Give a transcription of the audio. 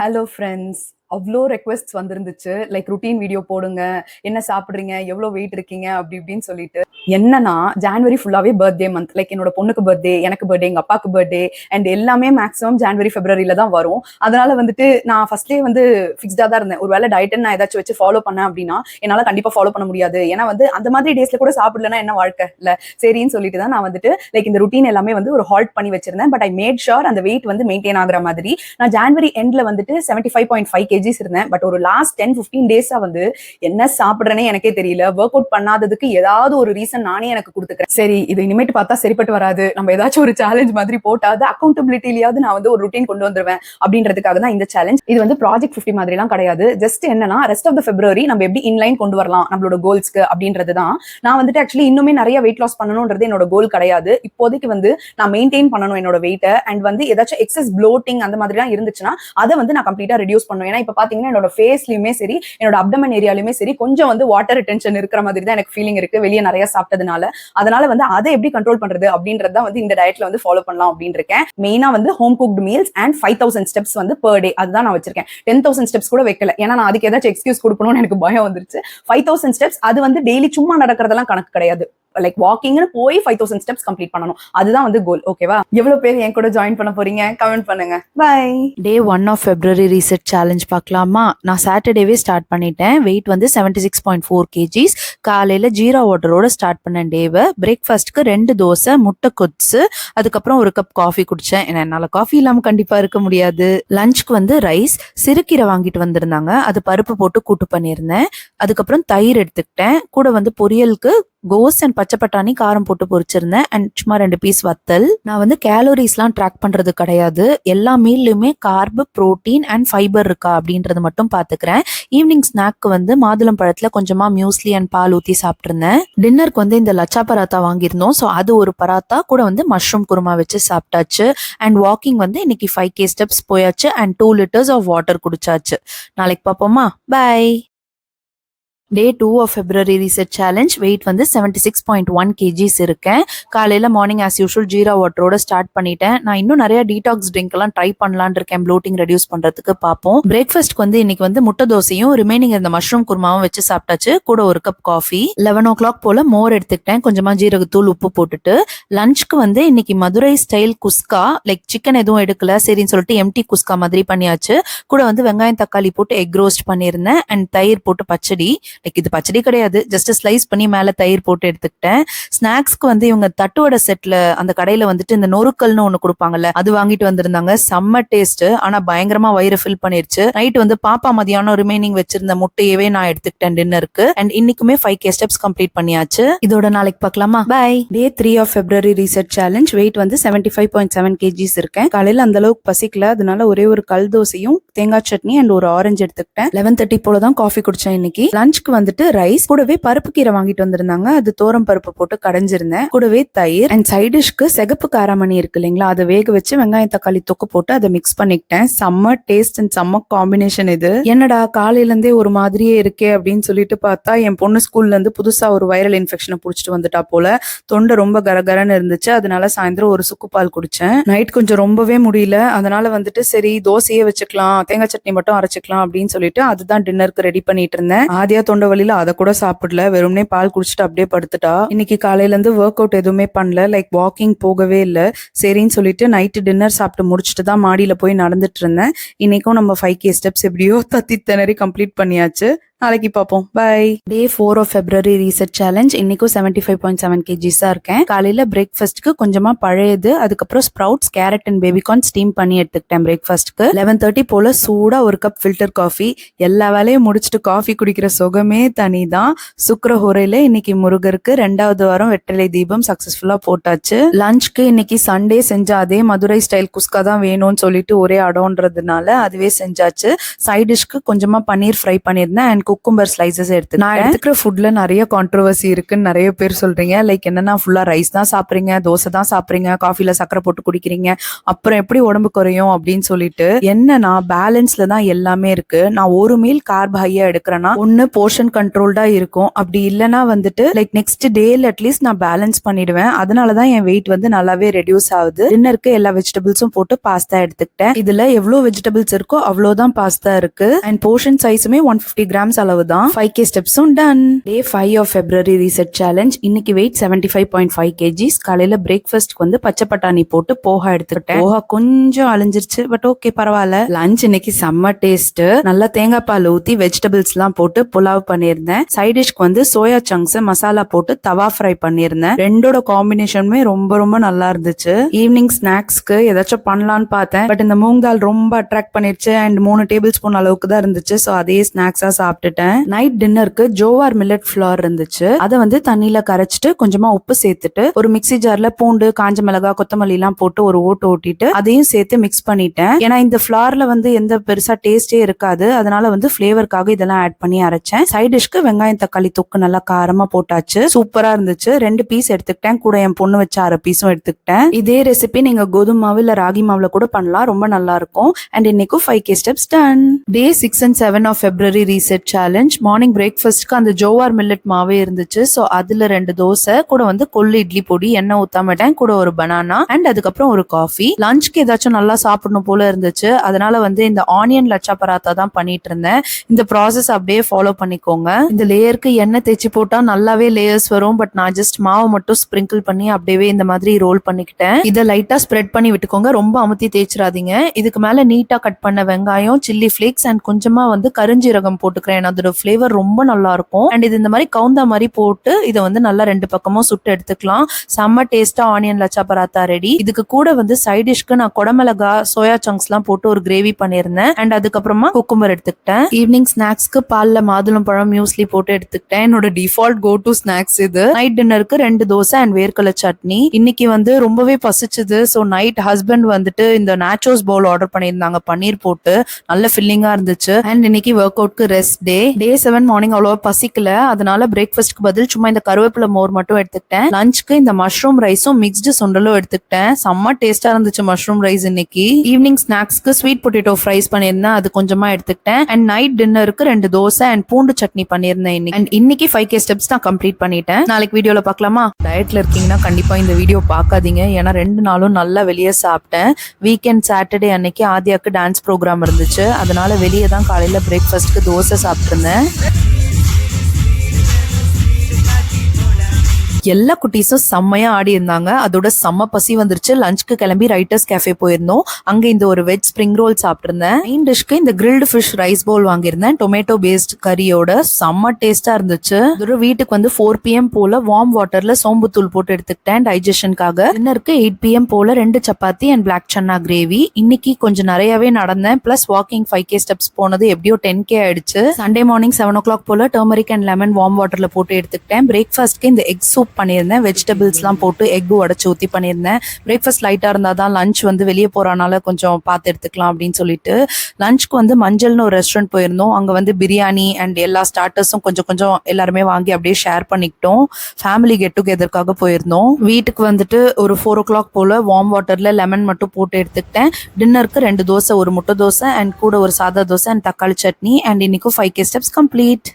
Hello friends. அவ்ளோ ரெக்வெஸ்ட்ஸ் வந்திருந்துச்சு. Like routine video போடுங்க. என்ன சாப்பிடுறீங்க? எவ்ளோ வெயிட் இருக்கீங்க? அப்படி இப்படின்னு சொல்லிட்டு. என்னன்னா, ஜான்வரி ஃபுல்லாவே பர்த்டே மந்த். லைக் என்னோட பொண்ணுக்கு பர்த்டே, எனக்கு பர்த்டே, எங்க அப்பாக்கு பர்த்டே அண்ட் எல்லாமே மேக்ஸிமம் ஜான்வரி, பிப்ரவரில தான் வரும். அதனால வந்துட்டு நான் ஃபர்ஸ்ட்லயே வந்து ஃபிக்ஸ்டா தான் இருந்தேன். ஒருவேளை டயட்ன்னு நான் ஏதாச்சும் வச்சு ஃபாலோ பண்ணேன் அப்படின்னா, என்னால கண்டிப்பா ஃபாலோ பண்ண முடியாது. ஏன்னா வந்து அந்த மாதிரி டேஸ்ல கூட சாப்பிடலன்னா என்ன வாழ்க்கை இல்ல. சரின்னு சொல்லிட்டு தான் நான் வந்துட்டு லைக் இந்த ருட்டீன் எல்லாமே வந்து ஒரு ஹால்ட் பண்ணி வச்சிருந்தேன். பட் ஐ மேட் ஷூர் அந்த வெயிட் வந்து மெயின்டைன் ஆகுற மாதிரி. நான் ஜான்வரி எண்ட்ல வந்துட்டு 75.5 கேஜிஸ் இருந்தேன். பட் ஒரு லாஸ்ட் 10-15 டேஸா வந்து என்ன சாப்பிடுறேனே எனக்கே தெரியல. ஒர்க் அவுட் பண்ணாததுக்கு ஏதாவது ஒரு ரீசன் நானே எனக்கு கொடுத்துக்கிறேன். சரி, இது இனிமேட்டு பார்த்தா சரிப்பட்டு வராது. நம்ம ஏதாச்சும் ஒரு சேலஞ்ச் மாதிரி போட்டாது அக்கௌண்டபிலிட்டிலயாவது நான் வந்து ஒரு ருட்டீன் கொண்டு வந்துருவேன் அப்படின்றதுக்காக தான் இந்த சேலஞ்ச். இது வந்து ப்ராஜெக்ட் 50 மாதிரி எல்லாம் கிடையாது. ஜஸ்ட் என்னன்னா ரெஸ்ட் ஆஃப் த பிப்ரவரி நம்ம எப்படி இன்லைன் கொண்டு வரலாம் நம்மளோட கோல்ஸ்க்கு அப்படின்றது தான். நான் வந்துட்டு ஆக்சுவலி இன்னுமே நிறைய வெயிட் லாஸ் பண்ணணும்ன்றது என்னோட கோல் கிடையாது. இப்போதைக்கு வந்து நான் மெயின்டைன் பண்ணணும் என்னோட வெயிட்டை அண்ட் வந்து ஏதாச்சும் எக்ஸஸ் ப்ளோட்டிங் அந்த மாதிரி எல்லாம் இருந்துச்சுன்னா அதை வந்து நான் கம்ப்ளீட்டா ரெடியூஸ் பண்ணுவேன். ஏன்னா இப்ப பாத்தீங்கன்னா என்னோட ஃபேஸ்லயுமே சரி, என்னோட அப்டமன் ஏரியாலுமே சரி, கொஞ்சம் வந்து வாட்டர் ரிட்டென்ஷன் இருக்கிற மாதிரி தான் எனக்கு ஃபீலிங் இருக்கு வெளியே நிறைய சாப்பிட்டதுனால. அதனால வந்து அதை எப்படி கண்ட்ரோல் பண்றது அப்படின்றத வந்து இந்த டயட்ல வந்து ஃபாலோ பண்ணலாம் அப்படின்னு இருக்கேன். மெயினா வந்து home cooked meals and 5000 steps வந்து பெர் டே அதுதான் நான் வச்சிருக்கேன். 10,000 ஸ்டெப்ஸ் கூட வைக்கல. ஏன்னா நான் அதுக்கு ஏதாச்சும் எக்ஸ்கியூஸ் கொடுக்கணும்னு எனக்கு பயம் வந்துருச்சு. 5000 ஸ்டெப்ஸ் அது வந்து டெய்லி சும்மா நடக்கிறதெல்லாம் கணக்கு கிடையாது. லைக் வாக்கிங்னு போய் 5000 ஸ்டெப்ஸ் கம்ப்ளீட் பண்ணணும். அதுதான் வந்து கோல். ஓகேவா? எவ்வளவு பேர் என் கூட ஜாயின் பண்ண போறீங்க கமெண்ட் பண்ணுங்க. Bye. Day 1 of February reset challenge பார்க்கலாமா? நான் சாட்டர்டேவே ஸ்டார்ட் பண்ணிட்டேன். வெயிட் வந்து 76.4 கேஜிஸ். காலையில் ஜீரா வாட்டரோட ஸ்டார்ட் பண்ணேன் டேவை. பிரேக்ஃபாஸ்ட்டுக்கு 2 தோசை, முட்டை கொத்து, அதுக்கப்புறம் ஒரு கப் காஃபி குடித்தேன். ஏன்னா என்னால் காஃபி இல்லாமல் கண்டிப்பாக இருக்க முடியாது. லஞ்சுக்கு வந்து ரைஸ், சிறுக்கீரை வாங்கிட்டு வந்திருந்தாங்க, அது பருப்பு போட்டு கூட்டு பண்ணியிருந்தேன். அதுக்கப்புறம் தயிர் எடுத்துக்கிட்டேன். கூட வந்து பொரியலுக்கு கோஸ் அண்ட் பச்சை பட்டாணி காரம் போட்டு பொரிச்சிருந்தேன் அண்ட் சும்மா 2 பீஸ் வத்தல். நான் வந்து கேலோரிஸ்லாம் ட்ராக் பண்றது கிடையாது. எல்லா மீல்லையுமே கார்பு, புரோட்டீன் அண்ட் ஃபைபர் இருக்கா அப்படின்றது மட்டும் பாத்துக்கிறேன். ஈவினிங் ஸ்நாக்கு வந்து மாதுளம் பழத்துல கொஞ்சமா மியூஸ்லி அண்ட் பால் ஊத்தி சாப்பிட்டிருந்தேன். டின்னருக்கு வந்து இந்த லச்சா பராத்தா வாங்கியிருந்தோம். ஸோ அது ஒரு பராத்தா கூட வந்து மஷ்ரூம் குருமா வச்சு சாப்பிட்டாச்சு. அண்ட் வாக்கிங் வந்து இன்னைக்கு 5K ஸ்டெப்ஸ் போயாச்சு அண்ட் 2 liters ஆஃப் வாட்டர் குடிச்சாச்சு. நாளைக்கு பார்ப்போமா? Bye. Day 2 of February reset challenge. Weight வந்து 76.1 கேஜிஸ் இருக்கேன். காலையில் மார்னிங் ஆஸ் யூஷுவல் ஜீரா வாட்டரோட ஸ்டார்ட் பண்ணிட்டேன். நான் இன்னும் நிறைய டீடாக்ஸ் ட்ரிங்க் எல்லாம் ட்ரை பண்ணலான் இருக்கேன், ப்ளோட்டிங் ரெடியூஸ் பண்ணுறதுக்கு. பார்ப்போம். பிரேக்ஃபாஸ்ட்க்கு வந்து இன்னைக்கு வந்து முட்டை தோசையும் ரிமைனிங் இருந்த மஷ்ரூம் குருமாவும் வச்சு சாப்பிட்டாச்சு. கூட ஒரு கப் காஃபி. 11 o'clock போல் மோர் எடுத்துக்கிட்டேன், கொஞ்சமாக ஜீரகத்தூள் உப்பு போட்டுட்டு. லஞ்சுக்கு வந்து இன்னைக்கு மதுரை ஸ்டைல் குஸ்கா, லைக் சிக்கன் எதுவும் எடுக்கல சரின்னு சொல்லிட்டு எம்டி குஸ்கா மாதிரி பண்ணியாச்சு. கூட வந்து வெங்காயம் தக்காளி போட்டு எக் ரோஸ்ட் பண்ணியிருந்தேன் அண்ட் தயிர் போட்டு பச்சடி. லைக் இது பச்சடி கிடையாது, ஜஸ்ட் ஸ்லைஸ் பண்ணி மேல தயிர் போட்டு எடுத்துக்கிட்டேன். ஸ்நாக்ஸ்க்கு வந்து இவங்க தட்டுவடை செட்ல அந்த கடையில வந்துட்டு இந்த நொறுக்கல்னு ஒண்ணு கொடுப்பாங்கல்ல, அது வாங்கிட்டு வந்திருந்தாங்க. செம்ம டேஸ்ட், ஆனா பயங்கரமா வயிறு ஃபில் பண்ணிருச்சு. நைட் வந்து பாப்பா மதியானம் ரிமைனிங் வச்சிருந்த முட்டையவே நான் எடுத்துக்கிட்டேன் டின்னருக்கு. அண்ட் இன்னைக்குமே 5K ஸ்டெப்ஸ் கம்ப்ளீட் பண்ணியாச்சு. இதோட நாளைக்கு பார்க்கலாமா? Bye. Day 3 of February reset challenge. Weight வந்து 75.7 கேஜிஸ் இருக்கேன். காலையில அந்த அளவுக்கு பசிக்கல, அதனால ஒரே ஒரு கல் தோசையும் தேங்காய் சட்னி அண்ட் ஒரு ஆரஞ்சு எடுத்துக்கிட்டேன். 11:30 போல தான் காஃபி குடிச்சேன். இன்னைக்கு லஞ்சுக்கு வந்துட்டு ரைஸ், கூடவே பருப்பு கீரை வாங்கிட்டு வந்திருந்தாங்க, அது தோரம் பருப்பு போட்டு கடைஞ்சிருந்தேன். கூடவே தயிர் அண்ட் சைடிஷ்க்கு சிகப்பு காராமணி இருக்கு இல்லைங்களா, அதை வேக வச்சு வெங்காயம் தக்காளி தொக்கு போட்டு அதை மிக்ஸ் பண்ணிக்கிட்டேன். செம்ம டேஸ்ட் அண்ட் செம்ம காம்பினேஷன் இது. என்னடா காலையில இருந்தே ஒரு மாதிரியே இருக்கே அப்படின்னு சொல்லிட்டு பார்த்தா, என் பொண்ணு ஸ்கூல்ல இருந்து புதுசா ஒரு வைரல் இன்ஃபெக்ஷனை புடிச்சிட்டு வந்துட்டா போல. தொண்டை ரொம்ப கரகரன்னு இருந்துச்சு, அதனால சாயந்தரம் ஒரு சுக்கு பால் குடிச்சேன். நைட் கொஞ்சம் ரொம்பவே முடியல, அதனால வந்துட்டு சரி தோசையே வச்சுக்கலாம், தேங்காய் சட்னி மட்டும் அரைச்சிக்கலாம் அப்படின்னு சொல்லிட்டு அதுதான் டின்னருக்கு ரெடி பண்ணிட்டு இருந்தேன். ஆதியா தொண்டை வழியில அதை கூட சாப்பிடல, வெறும்னே பால் குடிச்சிட்டு அப்படியே படுத்துட்டா. இன்னைக்கு காலையில இருந்து ஒர்க் அவுட் எதுவுமே பண்ணல, லைக் வாக்கிங் போகவே இல்லை. சரின்னு சொல்லிட்டு நைட்டு டின்னர் சாப்பிட்டு முடிச்சுட்டு தான் மாடியில போய் நடந்துட்டு இருந்தேன். இன்னைக்கும் நம்ம 5K ஸ்டெப்ஸ் எப்படியோ தத்தி திணறி கம்ப்ளீட் பண்ணியாச்சு. நாளைக்கு பார்ப்போம். Bye. Day 4 of February reset challenge. இன்னைக்கும் 75.7 கேஜிஸ் தான் இருக்கேன். காலையில பிரேக்ஃபாஸ்ட்க்கு கொஞ்சமா பழையது, அதுக்கப்புறம் sprouts, carat and baby corn steam பண்ணி எடுத்துக்கிட்டேன் பிரேக்ஃபாஸ்ட்க்கு. 11:30 போல சூடா ஒரு கப் ஃபில்டர் காஃபி. எல்லா வேலையும் முடிச்சுட்டு காஃபி குடிக்கிற சுகமே தனி தான். சுக்கிரஹோரையில இன்னைக்கு முருகருக்கு 2வது வாரம் வெற்றிலை தீபம் சக்சஸ்ஃபுல்லா போட்டாச்சு. லஞ்சுக்கு இன்னைக்கு சண்டே செஞ்ச அதே மதுரை ஸ்டைல் குஸ்கா தான் வேணும்னு சொல்லிட்டு ஒரே அடோன்றதுனால அதுவே செஞ்சாச்சு. சைட் டிஷ்க்கு கொஞ்சமா பன்னீர் ஃப்ரை பண்ணியிருந்தேன் அண்ட் குக்கும்பர் ஸ்லைசஸ் எடுத்து. நான் எடுத்துக்கிற ஃபுட்ல நிறைய கான்ட்ரவர்சி இருக்குன்னு நிறைய பேர் சொல்றீங்க. லைக் என்னன்னா ஃபுல்லா ரைஸ் தான் சாப்பிடுறீங்க, தோசை தான் சாப்பிடுறீங்க, காஃபில சக்கரை போட்டு குடிக்கிறீங்க, அப்புறம் எப்படி உடம்பு குறையும் அப்படின்னு சொல்லிட்டு. என்னன்னா பேலன்ஸ்ல தான் எல்லாமே இருக்கு. நான் ஒரு மீல் கார்ப் ஹையா எடுக்கிறேன்னா ஒன்னு போர்ஷன் கண்ட்ரோல்டா இருக்கும், அப்படி இல்லைன்னா வந்துட்டு லைக் நெக்ஸ்ட் டேல அட்லீஸ்ட் நான் பேலன்ஸ் பண்ணிடுவேன். அதனாலதான் என் வெயிட் வந்து நல்லாவே ரெடியூஸ் ஆகுது. டின்னருக்கு எல்லா வெஜிடபிள்ஸும் போட்டு பாஸ்தா எடுத்துக்கிட்டேன். இதுல எவ்வளவு வெஜிடபிள்ஸ் இருக்கோ அவ்வளவுதான் பாஸ்தா இருக்கு. அண்ட் போர்ஷன் சைஸுமே 150 கிராம்ஸ் அளவு தான். 5K ஸ்டெப்ஸும் done. Day 5 of February reset challenge. இன்னைக்கு வெயிட் 75.5 kgs. காலையில பிரேக்ஃபாஸ்ட்க்கு வந்து பச்சை பட்டாணி போட்டு போஹா எடுத்துக்கிட்டேன். போஹா கொஞ்சம் அழிஞ்சிருச்சு, பட் ஓகே பரவாயில்ல. லஞ்ச் இன்னைக்கு செம்ம டேஸ்ட். நல்லா தேங்காய் பால் ஊத்தி வெஜிடபிள்ஸ் எல்லாம் போட்டு புலாவ் பண்ணியிருந்தேன். சைட் டிஷ்க்கு வந்து சோயா சங்க்ஸ் மசாலா போட்டு தவா ஃப்ரை பண்ணியிருந்தேன். ரெண்டோட காம்பினேஷனுமே ரொம்ப ரொம்ப நல்லா இருந்துச்சு. ஈவினிங் ஸ்நாக்ஸ்க்கு ஏதாச்சும் பண்ணலான்னு பார்த்தேன், பட் இந்த மூங் தால் ரொம்ப அட்ராக்ட் பண்ணிருச்சு. அண்ட் 3 டேபிள் ஸ்பூன் அளவுக்கு தான் இருந்துச்சு. ஸோ அதே ஸ்நாக்ஸா சாப்பிட்டுட்டேன். நைட் டின்னருக்கு ஜோவார் மில்லட் ஃபிளார் இருந்துச்சு. அதை வந்து தண்ணியில கரைச்சிட்டு கொஞ்சமா உப்பு சேர்த்துட்டு ஒரு மிக்ஸி ஜார்ல பூண்டு, காஞ்ச மிளகா, கொத்தமல்லி எல்லாம் போட்டு ஒரு ஓட்டிட்டு அதையும் சேர்த்து மிக்ஸ் பண்ணிட்டேன். ஏன்னா இந்த ஃபிளார்ல வந்து எந்த பெருசா டேஸ்டே இருக்காது, அதனால வந்து ஃபிளேவருக்காக இதெல்லாம் ஆட் பண்ணி அரைச்சேன். சைட் டிஷ்க்கு வெங்காயம் தக்காளி தொக்கு நல்லா காரமா போட்டாச்சு. சூப்பரா இருந்துச்சு. 2 பீஸ் எடுத்துக்கிட்டேன், கூட என் பொண்ணு வச்ச 6 பீஸும் எடுத்துக்கிட்டேன். இதே ரெசிபி நீங்க கோதுமை மாவு இல்ல ராகி மாவுல கூட பண்ணலாம், ரொம்ப நல்லா இருக்கும். அண்ட் இன்னைக்கு 5K steps done. Day 6 and 7 of February reset challenge. Morning பிரேக்ஃபாஸ்ட்க்கு அந்த ஜோவார் மில்லட் மாவே இருந்துச்சு. ஸோ அதுல 2 தோசை, கூட வந்து கொள்ளு இட்லி பொடி, எண்ணெய் ஊத்தாமட்டேன், கூட ஒரு பனானா அண்ட் அதுக்கப்புறம் ஒரு காஃபி. லஞ்சுக்கு ஏதாச்சும் நல்லா சாப்பிடணும் போல இருந்துச்சு, அதனால வந்து இந்த ஆனியன் லச்சா பராத்தா தான் பண்ணிட்டு இருந்தேன். இந்த ப்ராசஸ் அப்படியே ஃபாலோ பண்ணிக்கோங்க. இந்த லேயருக்கு எண்ணெய் தேய்ச்சி போட்டா நல்லாவே லேயர்ஸ் வரும், பட் நான் ஜஸ்ட் மாவு மட்டும் ஸ்ப்ரிங்கிள் பண்ணி அப்படியே இந்த மாதிரி ரோல் பண்ணிக்கிட்டேன். இதை லைட்டா ஸ்ப்ரெட் பண்ணி விட்டுக்கோங்க, ரொம்ப அமுத்தி தேய்ச்சிடாதீங்க. இதுக்கு மேல நீட்டா கட் பண்ண வெங்காயம், சில்லி ஃபிளேக்ஸ் அண்ட் கொஞ்சமா வந்து கருஞ்சீரகம் போட்டுக்கிறேன். அதோட ஃபிளேவர் ரொம்ப நல்லா இருக்கும். அண்ட் இது இந்த மாதிரி கவுந்தா மாதிரி போட்டு இதை வந்து நல்லா 2 பக்கமும் சுட்டு எடுத்துக்கலாம். செம்ம டேஸ்டா ஆனியன் லச்சா பராத்தா ரெடி. இதுக்கு கூட வந்து சைட் டிஷ்க்கு நான் குடமிளகா, சோயா சங்க்ஸ் எல்லாம் போட்டு ஒரு கிரேவி பண்ணிருந்தேன். அண்ட் அதுக்கப்புறமா குக்கும்பர் எடுத்துக்கிட்டேன். ஈவினிங் ஸ்நாக்ஸ்க்கு பால்ல மாதுளம் பழம் மியூஸ்லி போட்டு எடுத்துக்கிட்டேன். என்னோட டிஃபால்ட் கோ டு ஸ்நாக்ஸ் இது. நைட் டின்னருக்கு 2 தோசை அண்ட் வேர்க்கடலை சட்னி. இன்னைக்கு வந்து ரொம்பவே பசிச்சுது. ஸோ நைட் ஹஸ்பண்ட் வந்துட்டு இந்த நாச்சோஸ் பவுல் ஆர்டர் பண்ணியிருந்தாங்க, பன்னீர் போட்டு. நல்ல ஃபில்லிங்கா இருந்துச்சு. அண்ட் இன்னைக்கு ஒர்க் அவுட்க்கு ரெஸ்ட் டே. டே 7 மார்னிங் அவ்வளவா பசிக்கல, அதனால பிரேக்ஃபாஸ்ட்க்கு பதில் சும்மா இந்த கருவேப்பிலை மோர் மட்டும் எடுத்துக்கிட்டேன். லஞ்சுக்கு இந்த மஷ்ரூம் ரைஸும் மிக்ஸ்டு சுண்டலும் எடுத்துக்கிட்டேன். செம்ம டேஸ்டா இருந்துச்சு மஷ்ரூம் ரைஸ் இன்னைக்கு. ஈவினிங் ஸ்நாக்ஸ்க்கு ஸ்வீட் பொட்டேட்டோ ஃப்ரைஸ் பண்ணியிருந்தேன், அது கொஞ்சமா எடுத்துக்கிட்டேன். அண்ட் நைட் டின்னருக்கு 2 தோசை அண்ட் பூண்டு சட்னி பண்ணியிருந்தேன் இன்னைக்கு. அண்ட் இன்னைக்கு 5K ஸ்டெப்ஸ் நான் கம்ப்ளீட் பண்ணிட்டேன். நாளைக்கு வீடியோல பார்க்கலாமா? டயட்ல இருக்கீங்கன்னா கண்டிப்பா இந்த வீடியோ பார்க்காதீங்க, ஏன்னா 2 நாளும் நல்லா வெளியே சாப்பிட்டேன். வீக்கெண்ட் சாட்டர்டே அன்னைக்கு ஆதியாக்கு டான்ஸ் ப்ரோக்ராம் இருந்துச்சு, அதனால வெளியே தான் காலையில பிரேக்ஃபாஸ்ட்க்கு தோசை சாப்பிட்டுருந்தேன். எல்லா குட்டீஸும் செம்மையா ஆடி இருந்தாங்க. அதோட செம்ம பசி வந்துருச்சு. லஞ்சுக்கு கிளம்பி ரைட்டர்ஸ் கேஃபே போயிருந்தோம். அங்க இந்த ஒரு வெஜ் ஸ்ப்ரிங் ரோல் சாப்பிட்டிருந்தேன். மெயின் டிஷ்க்கு இந்த கிரில்டு ஃபிஷ் ரைஸ் பவுல் வாங்கியிருந்தேன், டொமேட்டோ பேஸ்ட் கறியோட. செம்ம டேஸ்டா இருந்துச்சு. அதோட வீட்டுக்கு வந்து 4 PM போல வார்ம் வாட்டர்ல சோம்புத்தூள் போட்டு எடுத்துக்கிட்டேன் டைஜஷனுக்காக. டின்னருக்கு 8 PM போல 2 chapati and black chana gravy. இன்னைக்கு கொஞ்சம் நிறையவே நடந்தேன். பிளஸ் வாக்கிங் 5K ஸ்டெப்ஸ் போனது எப்படியோ 10K ஆயிடுச்சு. சண்டே மார்னிங் 7 o'clock போல டர்மரிக் அண்ட் லெமன் வார்ம் வாட்டர்ல போட்டு எடுத்துக்கிட்டேன். பிரேக்ஃபாஸ்ட்க்கு இந்த எக் சூப் பண்ணியிருந்தேன், வெஜிடபிள்ஸ் எல்லாம் போட்டு எக் உடைச்சு ஊத்தி பண்ணியிருந்தேன். பிரேக்ஃபாஸ்ட் லைட்டா இருந்தாதான் லஞ்ச் வந்து வெளியே போறனால கொஞ்சம் பார்த்து எடுத்துக்கலாம் அப்படின்னு சொல்லிட்டு. லஞ்சுக்கு வந்து மஞ்சள்னு ஒரு ரெஸ்டாரண்ட் போயிருந்தோம். அங்க வந்து பிரியாணி அண்ட் எல்லா ஸ்டார்டர்ஸும் கொஞ்சம் கொஞ்சம் எல்லாருமே வாங்கி அப்படியே ஷேர் பண்ணிக்கிட்டோம். ஃபேமிலி கெட் டுகெதருக்காக போயிருந்தோம். வீட்டுக்கு வந்துட்டு ஒரு 4 o'clock போல வார்ம் வாட்டர்ல லெமன் மட்டும் போட்டு எடுத்துக்கிட்டேன். டின்னருக்கு 2 தோசை, ஒரு முட்டை தோசை அண்ட் கூட ஒரு சாதா தோசை அண்ட் தக்காளி சட்னி. அண்ட் இன்னைக்கு 5K ஸ்டெப்ஸ் கம்ப்ளீட்.